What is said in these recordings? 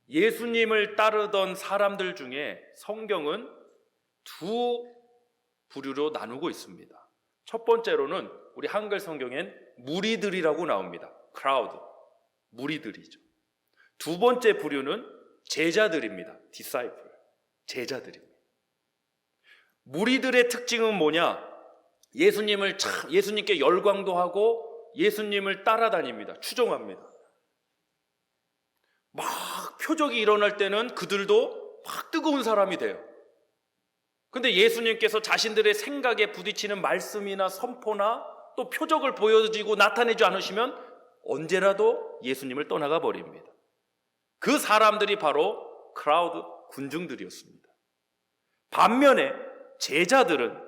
예수님을 따르던 사람들 중에 성경은 두 부류로 나누고 있습니다. 첫 번째로는 우리 한글 성경엔 무리들이라고 나옵니다. crowd, 무리들이죠. 두 번째 부류는 제자들입니다. disciple, 제자들입니다. 무리들의 특징은 뭐냐? 예수님께 열광도 하고 예수님을 따라다닙니다. 추종합니다. 막 표적이 일어날 때는 그들도 막 뜨거운 사람이 돼요. 근데 예수님께서 자신들의 생각에 부딪히는 말씀이나 선포나 또 표적을 보여주고 나타내지 않으시면 언제라도 예수님을 떠나가 버립니다. 그 사람들이 바로 크라우드, 군중들이었습니다. 반면에 제자들은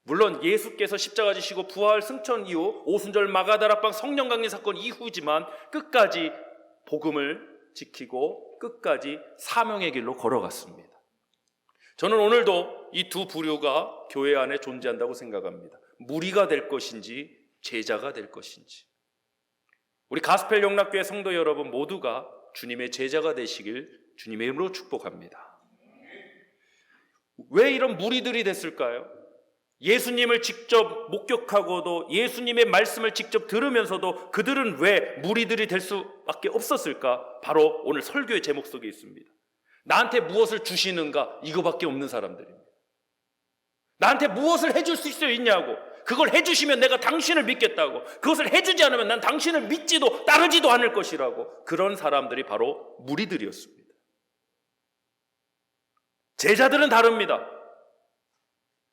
물론 예수께서 십자가 지시고 부활 승천 이후 오순절 마가다락방 성령 강림 사건 이후지만 끝까지 복음을 지키고 끝까지 사명의 길로 걸어갔습니다. 저는 오늘도 이 두 부류가 교회 안에 존재한다고 생각합니다. 무리가 될 것인지 제자가 될 것인지. 우리 가스펠 영락교회 성도 여러분 모두가 주님의 제자가 되시길 주님의 이름으로 축복합니다. 왜 이런 무리들이 됐을까요? 예수님을 직접 목격하고도 예수님의 말씀을 직접 들으면서도 그들은 왜 무리들이 될 수밖에 없었을까? 바로 오늘 설교의 제목 속에 있습니다. 나한테 무엇을 주시는가? 이거밖에 없는 사람들입니다. 나한테 무엇을 해줄 수 있냐고. 그걸 해주시면 내가 당신을 믿겠다고. 그것을 해주지 않으면 난 당신을 믿지도 따르지도 않을 것이라고. 그런 사람들이 바로 무리들이었습니다. 제자들은 다릅니다.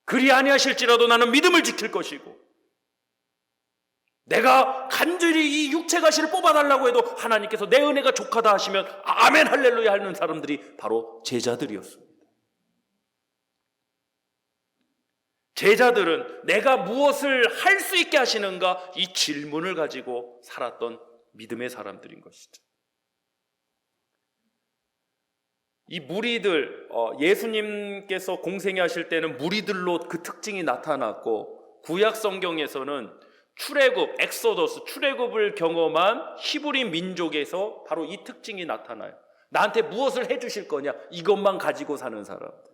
그리 아니하실지라도 나는 믿음을 지킬 것이고, 내가 간절히 이 육체가시를 뽑아달라고 해도 하나님께서 내 은혜가 족하다 하시면 아멘 할렐루야 하는 사람들이 바로 제자들이었습니다. 제자들은 내가 무엇을 할 수 있게 하시는가 이 질문을 가지고 살았던 믿음의 사람들인 것이죠. 이 무리들, 예수님께서 공생애 하실 때는 무리들로 그 특징이 나타났고, 구약 성경에서는 출애굽, 엑소더스, 출애굽을 경험한 히브리 민족에서 바로 이 특징이 나타나요. 나한테 무엇을 해주실 거냐? 이것만 가지고 사는 사람들.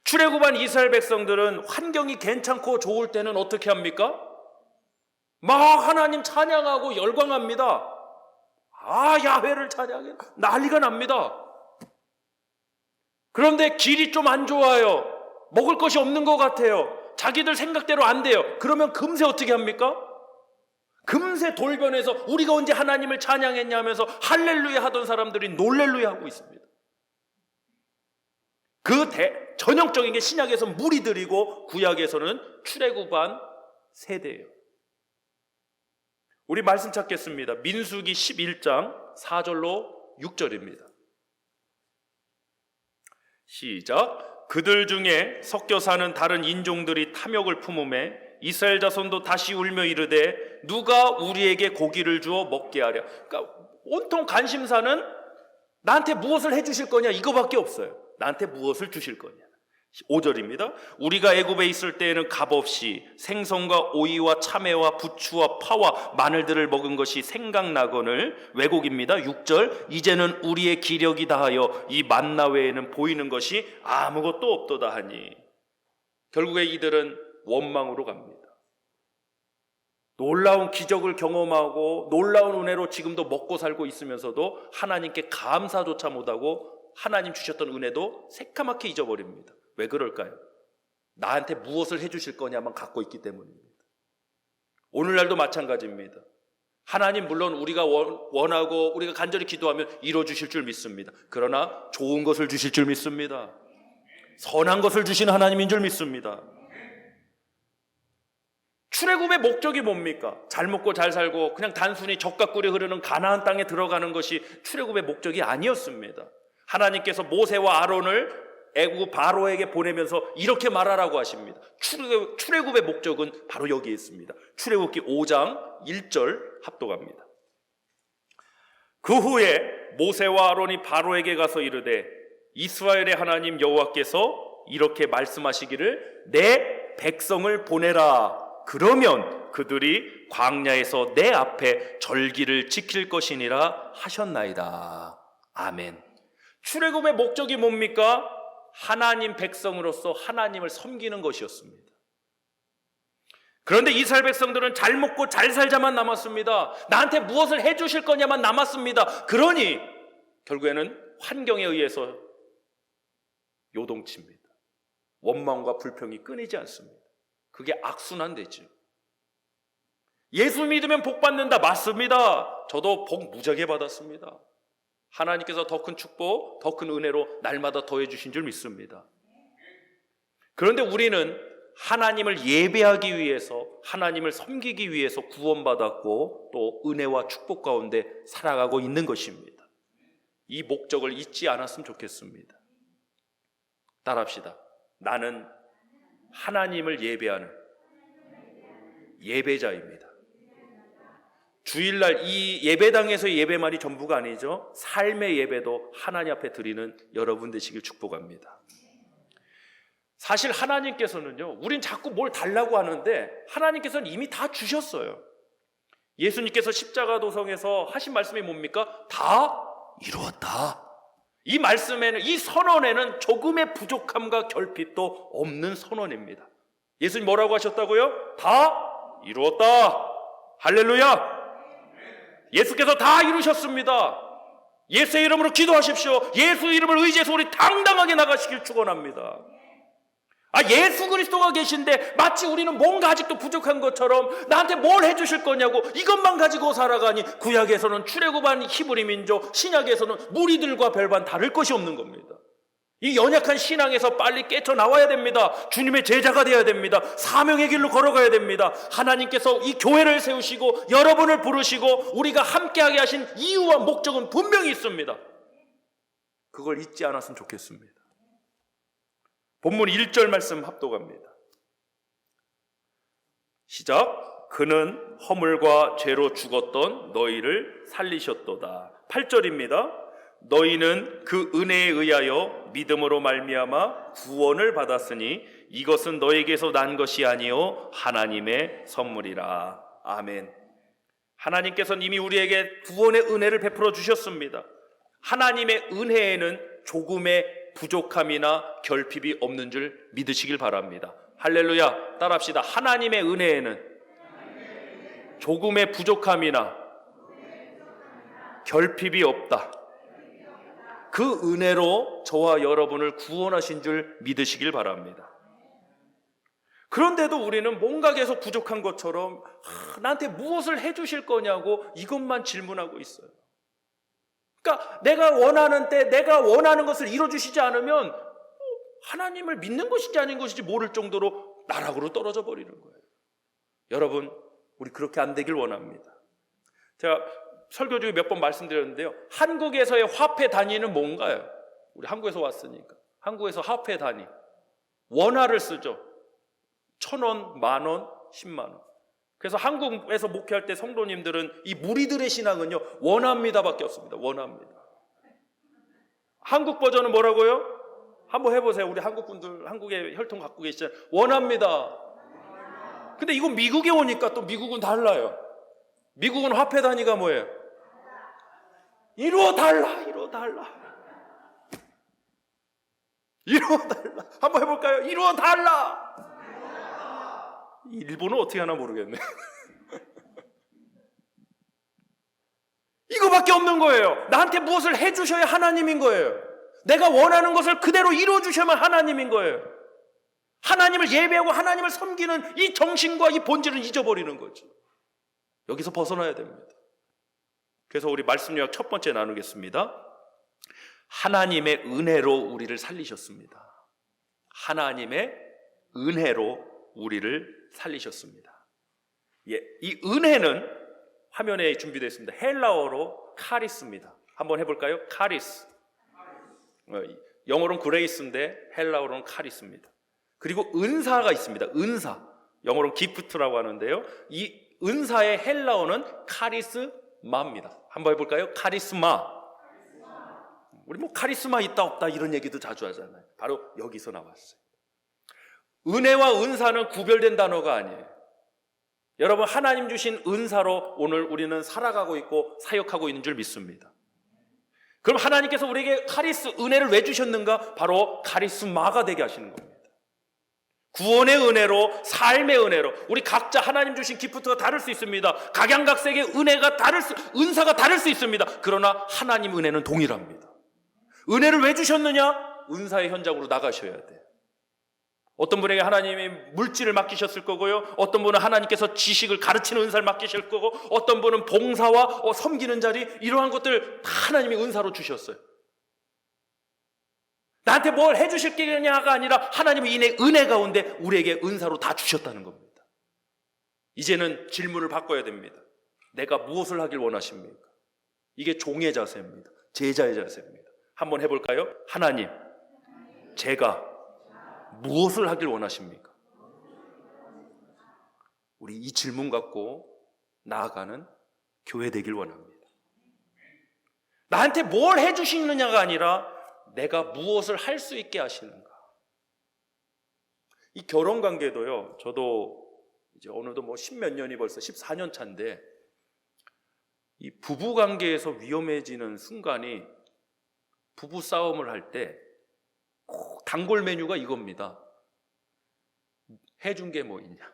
출애굽한 이스라엘 백성들은 환경이 괜찮고 좋을 때는 어떻게 합니까? 막 하나님 찬양하고 열광합니다. 야훼를 찬양해 난리가 납니다. 그런데 길이 좀 안 좋아요. 먹을 것이 없는 것 같아요. 자기들 생각대로 안 돼요. 그러면 금세 어떻게 합니까? 금세 돌변해서 우리가 언제 하나님을 찬양했냐 하면서 할렐루야 하던 사람들이 놀렐루야 하고 있습니다. 전형적인 게 신약에서 무리들이고 구약에서는 출애굽한 세대예요. 우리 말씀 찾겠습니다. 민수기 11장 4절로 6절입니다. 시작. 그들 중에 섞여 사는 다른 인종들이 탐욕을 품음에 이스라엘 자손도 다시 울며 이르되 누가 우리에게 고기를 주어 먹게 하랴. 그러니까 온통 관심사는 나한테 무엇을 해주실 거냐 이거밖에 없어요. 나한테 무엇을 주실 거냐. 5절입니다. 우리가 애굽에 있을 때에는 값없이 생선과 오이와 참외와 부추와 파와 마늘들을 먹은 것이 생각나거늘. 왜곡입니다. 6절. 이제는 우리의 기력이 다하여 이 만나 외에는 보이는 것이 아무것도 없도다 하니. 결국에 이들은 원망으로 갑니다. 놀라운 기적을 경험하고 놀라운 은혜로 지금도 먹고 살고 있으면서도 하나님께 감사조차 못하고 하나님 주셨던 은혜도 새까맣게 잊어버립니다. 왜 그럴까요? 나한테 무엇을 해주실 거냐만 갖고 있기 때문입니다. 오늘날도 마찬가지입니다. 하나님 물론 우리가 원하고 우리가 간절히 기도하면 이뤄주실 줄 믿습니다. 그러나 좋은 것을 주실 줄 믿습니다. 선한 것을 주시는 하나님인 줄 믿습니다. 출애굽의 목적이 뭡니까? 잘 먹고 잘 살고 그냥 단순히 젖과 꿀이 흐르는 가나안 땅에 들어가는 것이 출애굽의 목적이 아니었습니다. 하나님께서 모세와 아론을 애굽 바로에게 보내면서 이렇게 말하라고 하십니다. 출애굽의 목적은 바로 여기에 있습니다. 출애굽기 5장 1절 합독합니다. 그 후에 모세와 아론이 바로에게 가서 이르되 이스라엘의 하나님 여호와께서 이렇게 말씀하시기를 내 백성을 보내라. 그러면 그들이 광야에서 내 앞에 절기를 지킬 것이니라 하셨나이다. 아멘. 출애굽의 목적이 뭡니까? 하나님 백성으로서 하나님을 섬기는 것이었습니다. 그런데 이스라엘 백성들은 잘 먹고 잘 살자만 남았습니다. 나한테 무엇을 해주실 거냐만 남았습니다. 그러니 결국에는 환경에 의해서 요동칩니다. 원망과 불평이 끊이지 않습니다. 그게 악순환되죠. 예수 믿으면 복 받는다. 맞습니다. 저도 복 무지하게 받았습니다. 하나님께서 더 큰 축복, 더 큰 은혜로 날마다 더해 주신 줄 믿습니다. 그런데 우리는 하나님을 예배하기 위해서, 하나님을 섬기기 위해서 구원받았고 또 은혜와 축복 가운데 살아가고 있는 것입니다. 이 목적을 잊지 않았으면 좋겠습니다. 따라합시다. 나는 하나님을 예배하는 예배자입니다. 주일날 이 예배당에서의 예배만이 전부가 아니죠. 삶의 예배도 하나님 앞에 드리는 여러분 되시길 축복합니다. 사실 하나님께서는요, 우린 자꾸 뭘 달라고 하는데 하나님께서는 이미 다 주셨어요. 예수님께서 십자가 도성에서 하신 말씀이 뭡니까? 다 이루었다. 이 말씀에는, 이 선언에는 조금의 부족함과 결핍도 없는 선언입니다. 예수님 뭐라고 하셨다고요? 다 이루었다. 할렐루야. 예수께서 다 이루셨습니다. 예수의 이름으로 기도하십시오. 예수 이름을 의지해서 우리 당당하게 나가시길 축원합니다. 예수 그리스도가 계신데 마치 우리는 뭔가 아직도 부족한 것처럼 나한테 뭘 해주실 거냐고 이것만 가지고 살아가니, 구약에서는 출애굽한 히브리 민족, 신약에서는 무리들과 별반 다를 것이 없는 겁니다. 이 연약한 신앙에서 빨리 깨쳐나와야 됩니다. 주님의 제자가 되어야 됩니다. 사명의 길로 걸어가야 됩니다. 하나님께서 이 교회를 세우시고 여러분을 부르시고 우리가 함께하게 하신 이유와 목적은 분명히 있습니다. 그걸 잊지 않았으면 좋겠습니다. 본문 1절 말씀 합독합니다. 시작. 그는 허물과 죄로 죽었던 너희를 살리셨도다. 8절입니다. 너희는 그 은혜에 의하여 믿음으로 말미암아 구원을 받았으니 이것은 너에게서 난 것이 아니요 하나님의 선물이라. 아멘. 하나님께서는 이미 우리에게 구원의 은혜를 베풀어 주셨습니다. 하나님의 은혜에는 조금의 부족함이나 결핍이 없는 줄 믿으시길 바랍니다. 할렐루야. 따라합시다. 하나님의 은혜에는 조금의 부족함이나 결핍이 없다. 그 은혜로 저와 여러분을 구원하신 줄 믿으시길 바랍니다. 그런데도 우리는 뭔가 계속 부족한 것처럼 나한테 무엇을 해주실 거냐고 이것만 질문하고 있어요. 그러니까 내가 원하는 때 내가 원하는 것을 이뤄주시지 않으면 하나님을 믿는 것인지 아닌 것인지 모를 정도로 나락으로 떨어져 버리는 거예요. 여러분, 우리 그렇게 안 되길 원합니다. 제가 설교 중에 몇 번 말씀드렸는데요, 한국에서의 화폐 단위는 뭔가요? 우리 한국에서 왔으니까. 한국에서 화폐 단위 원화를 쓰죠. 1,000원, 10,000원, 10만 원. 그래서 한국에서 목회할 때 성도님들은 이 무리들의 신앙은요, 원합니다밖에 없습니다. 원합니다. 한국 버전은 뭐라고요? 한번 해보세요. 우리 한국 분들, 한국에 혈통 갖고 계시잖아요. 원합니다. 근데 이거 미국에 오니까 또 미국은 달라요. 미국은 화폐 단위가 뭐예요? 이루어달라, 이루어달라, 이루어달라. 한번 해볼까요? 이루어달라. 일본은 어떻게 하나 모르겠네. 이거밖에 없는 거예요. 나한테 무엇을 해주셔야 하나님인 거예요. 내가 원하는 것을 그대로 이루어주셔야만 하나님인 거예요. 하나님을 예배하고 하나님을 섬기는 이 정신과 이 본질을 잊어버리는 거죠. 여기서 벗어나야 됩니다. 그래서 우리 말씀 요약 첫 번째 나누겠습니다. 하나님의 은혜로 우리를 살리셨습니다. 하나님의 은혜로 우리를 살리셨습니다. 예, 이 은혜는 화면에 준비되어 있습니다. 헬라어로 카리스입니다. 한번 해볼까요? 카리스. 영어로는 그레이스인데 헬라어로는 카리스입니다. 그리고 은사가 있습니다. 은사. 영어로는 기프트라고 하는데요. 이 은사의 헬라어는 카리스마입니다. 한번 해볼까요? 카리스마. 우리 뭐 카리스마 있다 없다 이런 얘기도 자주 하잖아요. 바로 여기서 나왔어요. 은혜와 은사는 구별된 단어가 아니에요. 여러분, 하나님 주신 은사로 오늘 우리는 살아가고 있고 사역하고 있는 줄 믿습니다. 그럼 하나님께서 우리에게 카리스, 은혜를 왜 주셨는가? 바로 카리스마가 되게 하시는 겁니다. 구원의 은혜로, 삶의 은혜로. 우리 각자 하나님 주신 기프트가 다를 수 있습니다. 각양각색의 은사가 다를 수 있습니다. 그러나 하나님 은혜는 동일합니다. 은혜를 왜 주셨느냐? 은사의 현장으로 나가셔야 돼요. 어떤 분에게 하나님이 물질을 맡기셨을 거고요. 어떤 분은 하나님께서 지식을 가르치는 은사를 맡기실 거고, 어떤 분은 봉사와 섬기는 자리, 이러한 것들 다 하나님이 은사로 주셨어요. 나한테 뭘 해주실 게냐가 아니라 하나님이 이 은혜 가운데 우리에게 은사로 다 주셨다는 겁니다. 이제는 질문을 바꿔야 됩니다. 내가 무엇을 하길 원하십니까? 이게 종의 자세입니다. 제자의 자세입니다. 한번 해볼까요? 하나님, 제가 무엇을 하길 원하십니까? 우리 이 질문 갖고 나아가는 교회 되길 원합니다. 나한테 뭘 해주시느냐가 아니라 내가 무엇을 할 수 있게 하시는가. 이 결혼 관계도요, 저도 이제 어느덧 십몇 년이 벌써 14년 차인데, 이 부부 관계에서 위험해지는 순간이 부부 싸움을 할 때 꼭 단골 메뉴가 이겁니다. 해준 게 뭐 있냐?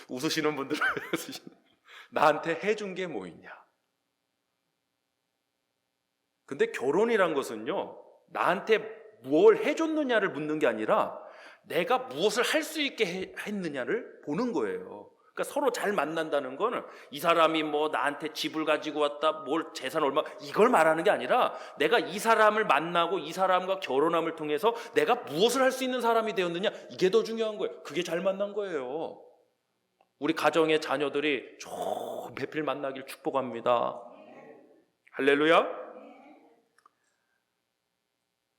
웃으시는 분들은 나한테 해준 게 뭐 있냐? 근데 결혼이란 것은요, 나한테 뭘 해줬느냐를 묻는 게 아니라 내가 무엇을 할 수 있게 했느냐를 보는 거예요. 그러니까 서로 잘 만난다는 거는 이 사람이 나한테 집을 가지고 왔다, 뭘 재산 얼마, 이걸 말하는 게 아니라 내가 이 사람을 만나고 이 사람과 결혼함을 통해서 내가 무엇을 할 수 있는 사람이 되었느냐, 이게 더 중요한 거예요. 그게 잘 만난 거예요. 우리 가정의 자녀들이 좋은 배필 만나길 축복합니다. 할렐루야.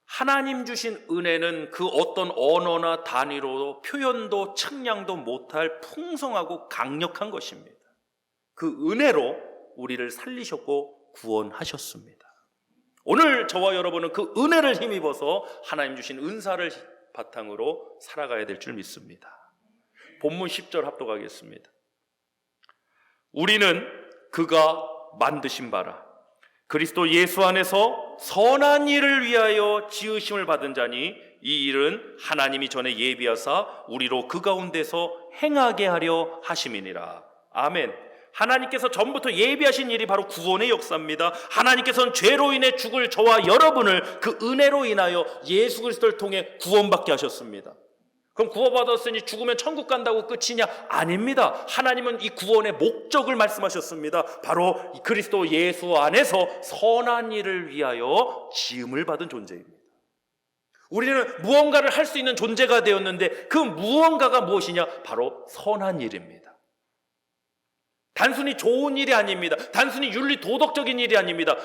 하나님 주신 은혜는 그 어떤 언어나 단위로 표현도 측량도 못할 풍성하고 강력한 것입니다. 그 은혜로 우리를 살리셨고 구원하셨습니다. 오늘 저와 여러분은 그 은혜를 힘입어서 하나님 주신 은사를 바탕으로 살아가야 될 줄 믿습니다. 본문 10절 합독하겠습니다. 우리는 그가 만드신 바라 그리스도 예수 안에서 선한 일을 위하여 지으심을 받은 자니 이 일은 하나님이 전에 예비하사 우리로 그 가운데서 행하게 하려 하심이니라. 아멘. 하나님께서 전부터 예비하신 일이 바로 구원의 역사입니다. 하나님께서는 죄로 인해 죽을 저와 여러분을 그 은혜로 인하여 예수 그리스도를 통해 구원받게 하셨습니다. 그럼 구원받았으니 죽으면 천국 간다고 끝이냐? 아닙니다. 하나님은 이 구원의 목적을 말씀하셨습니다. 바로 그리스도 예수 안에서 선한 일을 위하여 지음을 받은 존재입니다. 우리는 무언가를 할 수 있는 존재가 되었는데 그 무언가가 무엇이냐? 바로 선한 일입니다. 단순히 좋은 일이 아닙니다. 단순히 윤리 도덕적인 일이 아닙니다.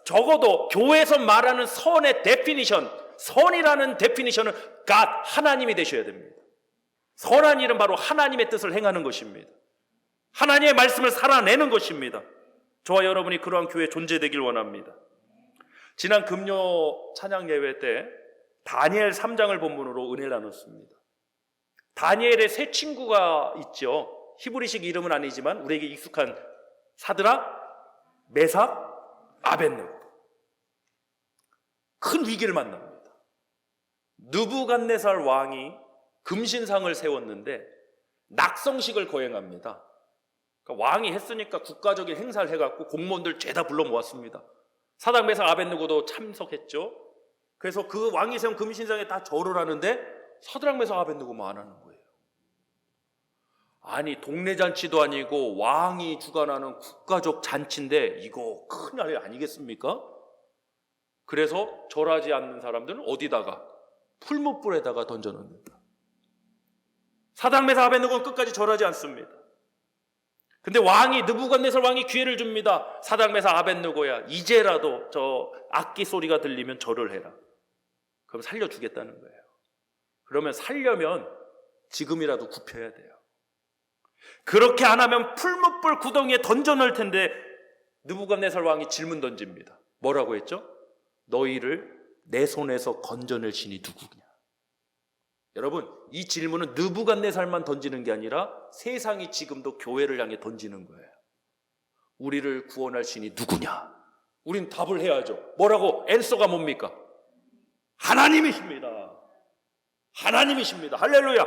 적어도 교회에서 말하는 선의 데피니션, 선이라는 데피니션은 God, 하나님이 되셔야 됩니다. 선한 일은 바로 하나님의 뜻을 행하는 것입니다. 하나님의 말씀을 살아내는 것입니다. 저와 여러분이 그러한 교회 존재되길 원합니다. 지난 금요 찬양 예배 때 다니엘 3장을 본문으로 은혜를 나눴습니다. 다니엘의 세 친구가 있죠. 히브리식 이름은 아니지만 우리에게 익숙한 사드락, 메삭, 아벳네고. 큰 위기를 만납니다. 느부갓네살 왕이 금신상을 세웠는데 낙성식을 거행합니다. 그러니까 왕이 했으니까 국가적인 행사를 해갖고 공무원들 죄다 불러 모았습니다. 사드락, 메삭, 아벳네고도 참석했죠. 그래서 그 왕이 세운 금신상에 다 절을 하는데 사드락, 메삭, 아벳네고만 안 하는 거예요. 아니, 동네 잔치도 아니고 왕이 주관하는 국가적 잔치인데 이거 큰일 아니겠습니까? 그래서 절하지 않는 사람들은 어디다가? 풀무불에다가 던져놓습니다. 사드락, 메삭, 아벳네고는 끝까지 절하지 않습니다. 근데 느부갓네살 왕이 기회를 줍니다. 사드락, 메삭, 아벳네고야, 이제라도 저 악기 소리가 들리면 절을 해라. 그럼 살려주겠다는 거예요. 그러면 살려면 지금이라도 굽혀야 돼요. 그렇게 안 하면 풀무불 구덩이에 던져놓을 텐데 느부갓네살 왕이 질문 던집니다. 뭐라고 했죠? 너희를 내 손에서 건져낼 신이 누구냐? 여러분, 이 질문은 느부갓네살만 던지는 게 아니라 세상이 지금도 교회를 향해 던지는 거예요. 우리를 구원할 신이 누구냐? 우린 답을 해야죠. 뭐라고? 앤서가 뭡니까? 하나님이십니다. 하나님이십니다. 할렐루야.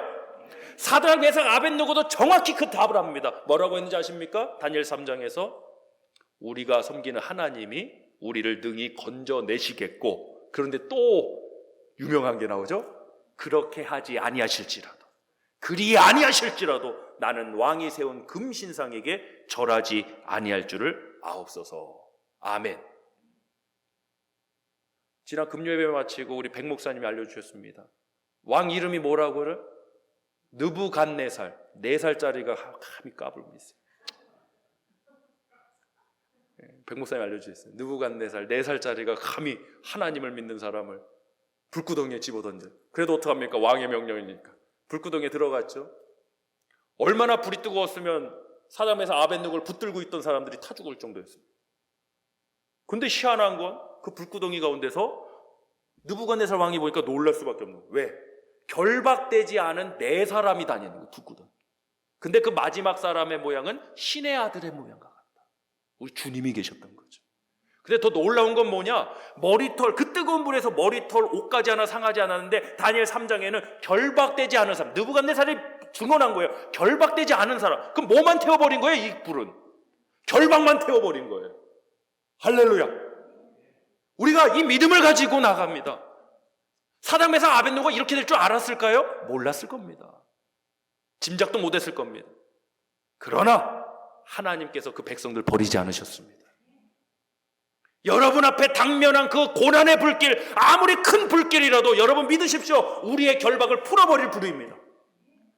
사드락, 메삭, 아벳느고도 정확히 그 답을 합니다. 뭐라고 했는지 아십니까? 다니엘 3장에서 우리가 섬기는 하나님이 우리를 능히 건져내시겠고, 그런데 또 유명한 게 나오죠. 그렇게 하지 아니하실지라도, 그리 아니하실지라도 나는 왕이 세운 금신상에게 절하지 아니할 줄을 아옵소서. 아멘. 지난 금요예배 마치고 우리 백 목사님이 알려주셨습니다. 왕 이름이 뭐라고요? 느부갓네살. 4살짜리가 감히 까불고 있어요. 백 목사님이 알려주셨어요. 느부갓네살 4살짜리가 감히 하나님을 믿는 사람을 불구덩이에 집어던져. 그래도 어떡합니까? 왕의 명령이니까 불구덩이에 들어갔죠. 얼마나 불이 뜨거웠으면 사담에서 아벳느고를 붙들고 있던 사람들이 타 죽을 정도였습니다. 근데 희한한 건 그 불구덩이 가운데서 느부갓네살 왕이 보니까 놀랄 수밖에 없는 거예요. 왜? 결박되지 않은 4사람이 다니는 거예요, 불구덩이. 근데 그 마지막 사람의 모양은 신의 아들의 모양과 같다. 우리 주님이 계셨던 거죠. 근데 더 놀라운 건 뭐냐? 머리털, 그 뜨거운 불에서 머리털 옷까지 하나 상하지 않았는데 다니엘 3장에는 결박되지 않은 사람, 느부갓네살이 증언한 거예요. 결박되지 않은 사람. 그럼 뭐만 태워버린 거예요? 이 불은 결박만 태워버린 거예요. 할렐루야. 우리가 이 믿음을 가지고 나갑니다. 사드락, 메삭, 아벳느고가 이렇게 될 줄 알았을까요? 몰랐을 겁니다. 짐작도 못했을 겁니다. 그러나 하나님께서 그 백성들 버리지 않으셨습니다. 여러분 앞에 당면한 그 고난의 불길, 아무리 큰 불길이라도 여러분 믿으십시오. 우리의 결박을 풀어버릴 불입니다.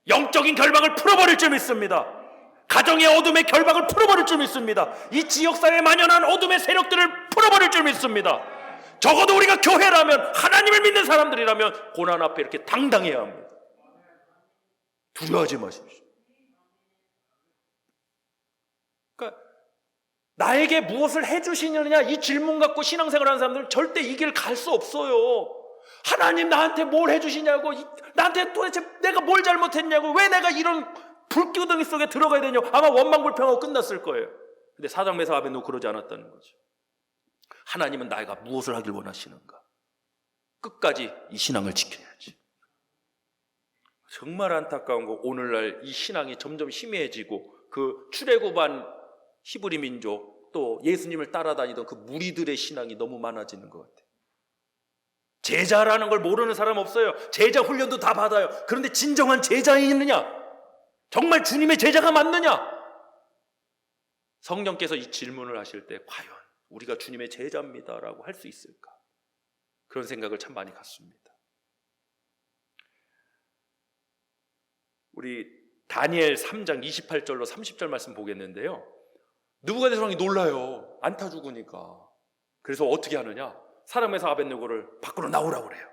영적인 결박을 풀어버릴 줄 믿습니다. 가정의 어둠의 결박을 풀어버릴 줄 믿습니다. 이 지역사회에 만연한 어둠의 세력들을 풀어버릴 줄 믿습니다. 적어도 우리가 교회라면, 하나님을 믿는 사람들이라면 고난 앞에 이렇게 당당해야 합니다. 두려워하지 마십시오. 그러니까 나에게 무엇을 해주시느냐, 이 질문 갖고 신앙생활하는 사람들은 절대 이 길 갈 수 없어요. 하나님 나한테 뭘 해주시냐고, 나한테 도대체 내가 뭘 잘못했냐고, 왜 내가 이런 불구덩이 속에 들어가야 되냐고, 아마 원망불평하고 끝났을 거예요. 근데 사드락, 메삭, 아벳느고 그러지 않았다는 거죠. 하나님은 나가 무엇을 하길 원하시는가? 끝까지 이 신앙을 지켜야지. 정말 안타까운 거, 오늘날 이 신앙이 점점 희미해지고 그 출애굽한 히브리 민족, 또 예수님을 따라다니던 그 무리들의 신앙이 너무 많아지는 것 같아요. 제자라는 걸 모르는 사람 없어요. 제자 훈련도 다 받아요. 그런데 진정한 제자이 있느냐? 정말 주님의 제자가 맞느냐? 성령께서 이 질문을 하실 때 과연 우리가 주님의 제자입니다라고 할 수 있을까? 그런 생각을 참 많이 갖습니다. 우리 다니엘 3장 28절로 30절 말씀 보겠는데요. 느부갓네살 왕이 놀라요. 안 타 죽으니까. 그래서 어떻게 하느냐? 사드락, 메삭, 아벳느고를 밖으로 나오라고 그래요.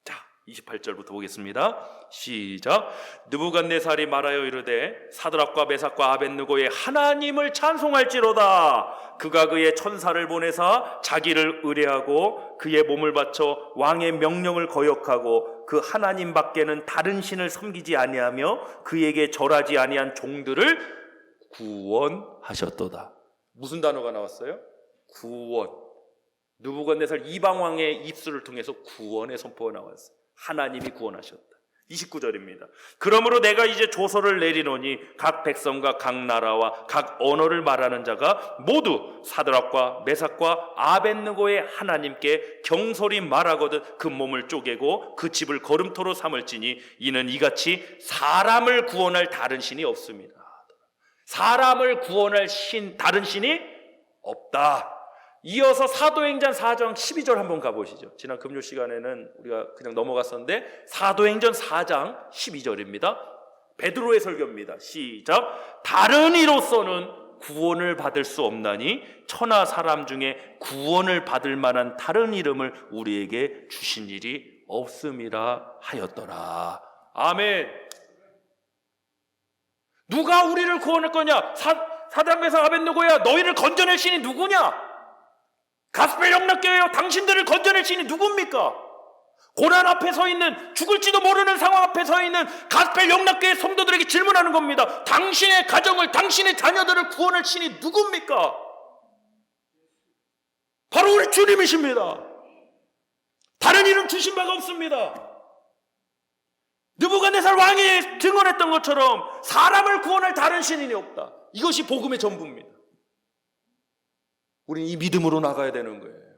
자, 28절부터 보겠습니다. 시작. 느부갓네살이 말하여 이르되 사드락과 메삭과 아벳느고의 하나님을 찬송할지로다. 그가 그의 천사를 보내사 자기를 의뢰하고 그의 몸을 바쳐 왕의 명령을 거역하고 그 하나님 밖에는 다른 신을 섬기지 아니하며 그에게 절하지 아니한 종들을 구원하셨도다. 무슨 단어가 나왔어요? 구원. 느부갓네살 이방왕의 입술을 통해서 구원의 선포가 나왔어요. 하나님이 구원하셨다. 29절입니다. 그러므로 내가 이제 조서를 내리노니 각 백성과 각 나라와 각 언어를 말하는 자가 모두 사드락과 메삭과 아벳느고의 하나님께 경솔히 말하거든 그 몸을 쪼개고 그 집을 거름토로 삼을지니 이는 이같이 사람을 구원할 다른 신이 없습니다. 사람을 구원할 다른 신이 없다. 이어서 사도행전 4장 12절 한번 가보시죠. 지난 금요 시간에는 우리가 그냥 넘어갔었는데 사도행전 4장 12절입니다. 베드로의 설교입니다. 시작. 다른 이로서는 구원을 받을 수 없나니 천하 사람 중에 구원을 받을 만한 다른 이름을 우리에게 주신 일이 없음이라 하였더라. 아멘. 누가 우리를 구원할 거냐? 사드락, 메삭, 아벳느고야, 너희를 건져낼 신이 누구냐? 가스펠 영락교회여, 당신들을 건져낼 신이 누굽니까? 고난 앞에 서 있는, 죽을지도 모르는 상황 앞에 서 있는 가스펠 영락교회 성도들에게 질문하는 겁니다. 당신의 가정을, 당신의 자녀들을 구원할 신이 누굽니까? 바로 우리 주님이십니다. 다른 이름 주신 바가 없습니다. 느부갓네살 왕이 증언했던 것처럼 사람을 구원할 다른 신이 없다. 이것이 복음의 전부입니다. 우리는 이 믿음으로 나가야 되는 거예요.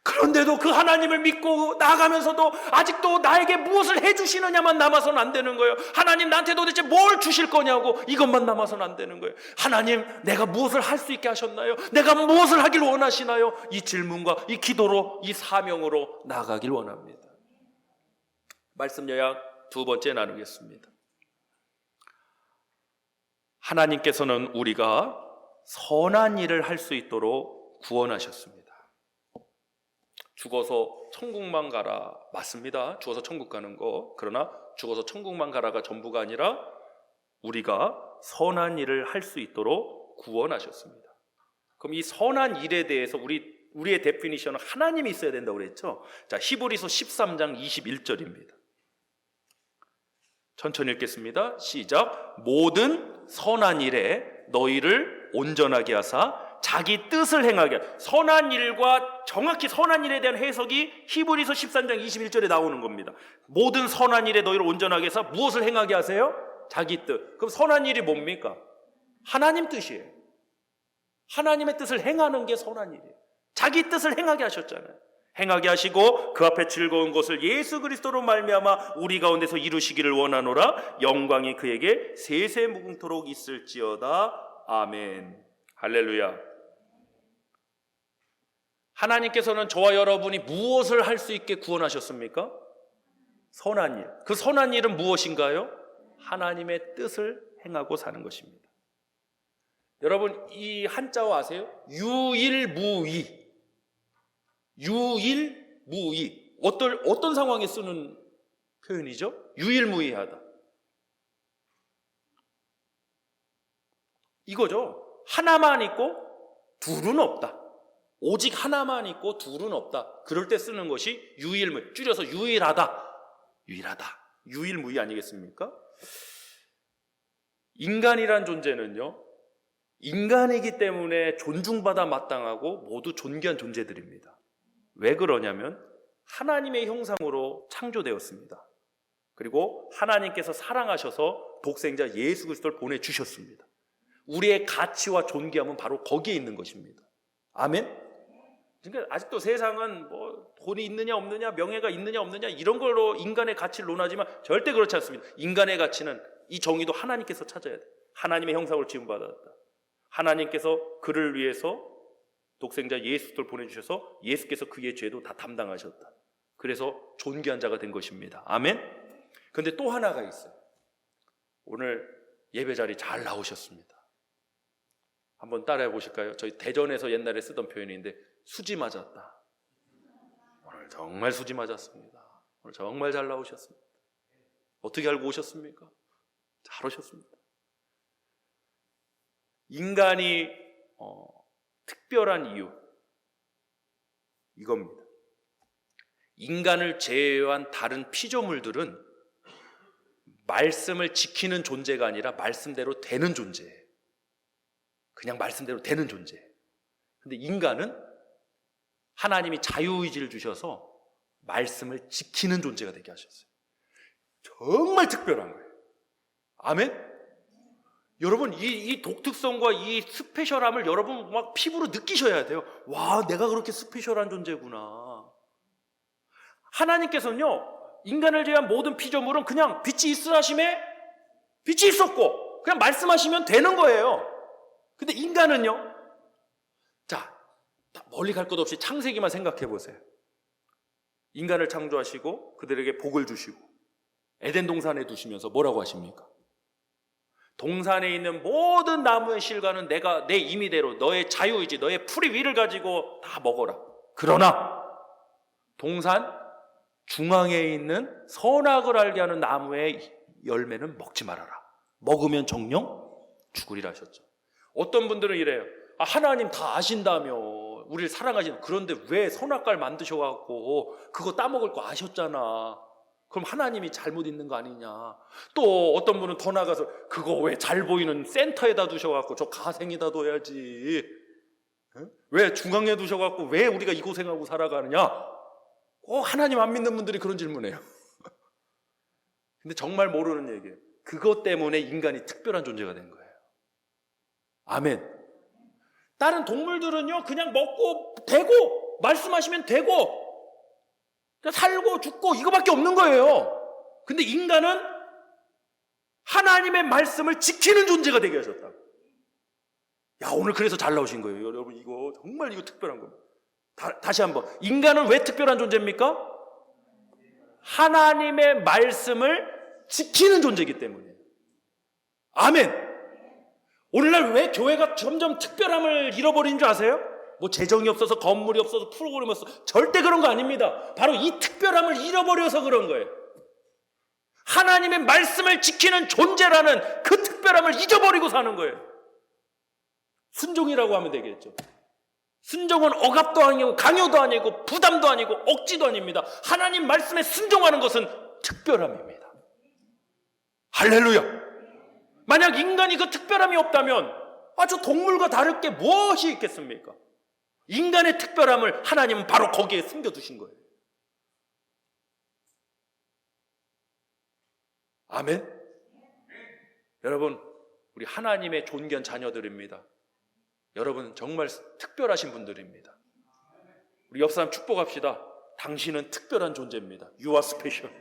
그런데도 그 하나님을 믿고 나아가면서도 아직도 나에게 무엇을 해주시느냐만 남아서는 안 되는 거예요. 하나님 나한테 도대체 뭘 주실 거냐고 이것만 남아서는 안 되는 거예요. 하나님 내가 무엇을 할 수 있게 하셨나요? 내가 무엇을 하길 원하시나요? 이 질문과 이 기도로, 이 사명으로 나아가길 원합니다. 말씀 요약 두 번째 나누겠습니다. 하나님께서는 우리가 선한 일을 할 수 있도록 구원하셨습니다. 죽어서 천국만 가라, 맞습니다. 죽어서 천국 가는 거. 그러나 죽어서 천국만 가라가 전부가 아니라 우리가 선한 일을 할 수 있도록 구원하셨습니다. 그럼 이 선한 일에 대해서 우리의 데피니션은 하나님이 있어야 된다고 그랬죠. 자, 히브리서 13장 21절입니다. 천천히 읽겠습니다. 시작. 모든 선한 일에 너희를 온전하게 하사 자기 뜻을 행하게. 선한 일과 정확히 선한 일에 대한 해석이 히브리서 13장 21절에 나오는 겁니다. 모든 선한 일에 너희를 온전하게 해서 무엇을 행하게 하세요? 자기 뜻. 그럼 선한 일이 뭡니까? 하나님 뜻이에요. 하나님의 뜻을 행하는 게 선한 일이에요. 자기 뜻을 행하게 하셨잖아요. 행하게 하시고 그 앞에 즐거운 것을 예수 그리스도로 말미암아 우리 가운데서 이루시기를 원하노라. 영광이 그에게 세세무궁토록 있을지어다. 아멘. 할렐루야. 하나님께서는 저와 여러분이 무엇을 할 수 있게 구원하셨습니까? 선한 일. 그 선한 일은 무엇인가요? 하나님의 뜻을 행하고 사는 것입니다. 여러분 이 한자어 아세요? 유일무이. 유일무이. 어떤 상황에 쓰는 표현이죠? 유일무이하다. 이거죠. 하나만 있고 둘은 없다. 오직 하나만 있고 둘은 없다. 그럴 때 쓰는 것이 유일무이. 줄여서 유일하다. 유일하다. 유일무이 아니겠습니까? 인간이란 존재는요, 인간이기 때문에 존중받아 마땅하고 모두 존귀한 존재들입니다. 왜 그러냐면 하나님의 형상으로 창조되었습니다. 그리고 하나님께서 사랑하셔서 독생자 예수 그리스도를 보내주셨습니다. 우리의 가치와 존귀함은 바로 거기에 있는 것입니다. 아멘? 그러니까 아직도 세상은 뭐 돈이 있느냐 없느냐, 명예가 있느냐 없느냐 이런 걸로 인간의 가치를 논하지만 절대 그렇지 않습니다. 인간의 가치는 이 정의도 하나님께서 찾아야 돼. 하나님의 형상으로 지음받았다. 하나님께서 그를 위해서 독생자 예수를 보내주셔서 예수께서 그의 죄도 다 담당하셨다. 그래서 존귀한 자가 된 것입니다. 아멘? 그런데 또 하나가 있어요. 오늘 예배 자리 잘 나오셨습니다. 한번 따라해 보실까요? 저희 대전에서 옛날에 쓰던 표현인데 수지 맞았다. 오늘 정말 수지 맞았습니다. 오늘 정말 잘 나오셨습니다. 어떻게 알고 오셨습니까? 잘 오셨습니다. 인간이 특별한 이유 이겁니다. 인간을 제외한 다른 피조물들은 말씀을 지키는 존재가 아니라 말씀대로 되는 존재예요. 그냥 말씀대로 되는 존재예요. 근데 인간은 하나님이 자유의지를 주셔서 말씀을 지키는 존재가 되게 하셨어요. 정말 특별한 거예요. 아멘? 여러분 이 독특성과 이 스페셜함을 여러분 막 피부로 느끼셔야 돼요. 와, 내가 그렇게 스페셜한 존재구나. 하나님께서는요, 인간을 제외한 모든 피조물은 그냥 빛이 있으라 하심에 빛이 있었고 그냥 말씀하시면 되는 거예요. 근데 인간은요, 자, 멀리 갈 것 없이 창세기만 생각해 보세요. 인간을 창조하시고 그들에게 복을 주시고 에덴 동산에 두시면서 뭐라고 하십니까? 동산에 있는 모든 나무의 실과는 내가 내 임의대로 너의 자유의지, 너의 프리윌을 가지고 다 먹어라. 그러나 동산 중앙에 있는 선악을 알게 하는 나무의 열매는 먹지 말아라. 먹으면 정령 죽으리라 하셨죠. 어떤 분들은 이래요. 하나님 다 아신다며 우리를 사랑하시는, 그런데 왜 선악과를 만드셔갖고 그거 따먹을 거 아셨잖아. 그럼 하나님이 잘못 있는 거 아니냐. 또 어떤 분은 더 나가서 그거 왜 잘 보이는 센터에다 두셔갖고 저 가생에다 둬야지. 왜 중앙에 두셔갖고 왜 우리가 이 고생하고 살아가느냐. 하나님 안 믿는 분들이 그런 질문해요. 근데 정말 모르는 얘기예요. 그것 때문에 인간이 특별한 존재가 된 거예요. 아멘. 다른 동물들은요, 그냥 먹고 되고 말씀하시면 되고 살고 죽고 이거밖에 없는 거예요. 근데 인간은 하나님의 말씀을 지키는 존재가 되게 하셨다. 야, 오늘 그래서 잘 나오신 거예요. 여러분, 이거 정말 이거 특별한 겁니다. 다시 한번, 인간은 왜 특별한 존재입니까? 하나님의 말씀을 지키는 존재이기 때문이에요. 아멘. 오늘날 왜 교회가 점점 특별함을 잃어버린 줄 아세요? 뭐 재정이 없어서, 건물이 없어서, 프로그램이 없어서, 절대 그런 거 아닙니다. 바로 이 특별함을 잃어버려서 그런 거예요. 하나님의 말씀을 지키는 존재라는 그 특별함을 잊어버리고 사는 거예요. 순종이라고 하면 되겠죠. 순종은 억압도 아니고 강요도 아니고 부담도 아니고 억지도 아닙니다. 하나님 말씀에 순종하는 것은 특별함입니다. 할렐루야. 만약 인간이 그 특별함이 없다면 저 동물과 다를 게 무엇이 있겠습니까? 인간의 특별함을 하나님은 바로 거기에 숨겨두신 거예요. 아멘. 여러분, 우리 하나님의 존귀한 자녀들입니다. 여러분 정말 특별하신 분들입니다. 우리 옆 사람 축복합시다. 당신은 특별한 존재입니다. You are special.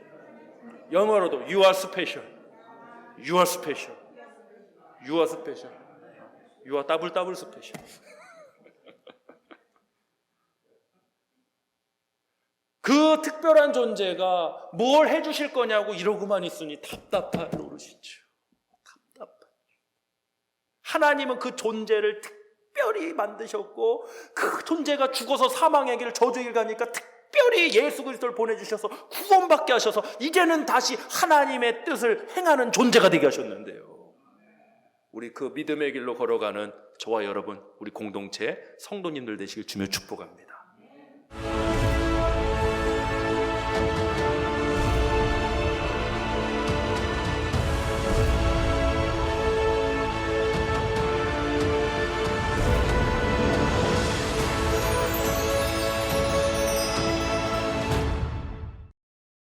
영어로도 You are special. You are special. You are special. You are 더블 스페셜. 그 특별한 존재가 뭘 해주실 거냐고 이러고만 있으니 답답한 노릇이죠. 답답한. 하나님은 그 존재를 특별히 만드셨고 그 존재가 죽어서 사망의 길 저주의 길 가니까 특별히 예수 그리스도를 보내주셔서 구원받게 하셔서 이제는 다시 하나님의 뜻을 행하는 존재가 되게 하셨는데요. 우리 그 믿음의 길로 걸어가는 저와 여러분, 우리 공동체 성도님들 되시길 주며 축복합니다.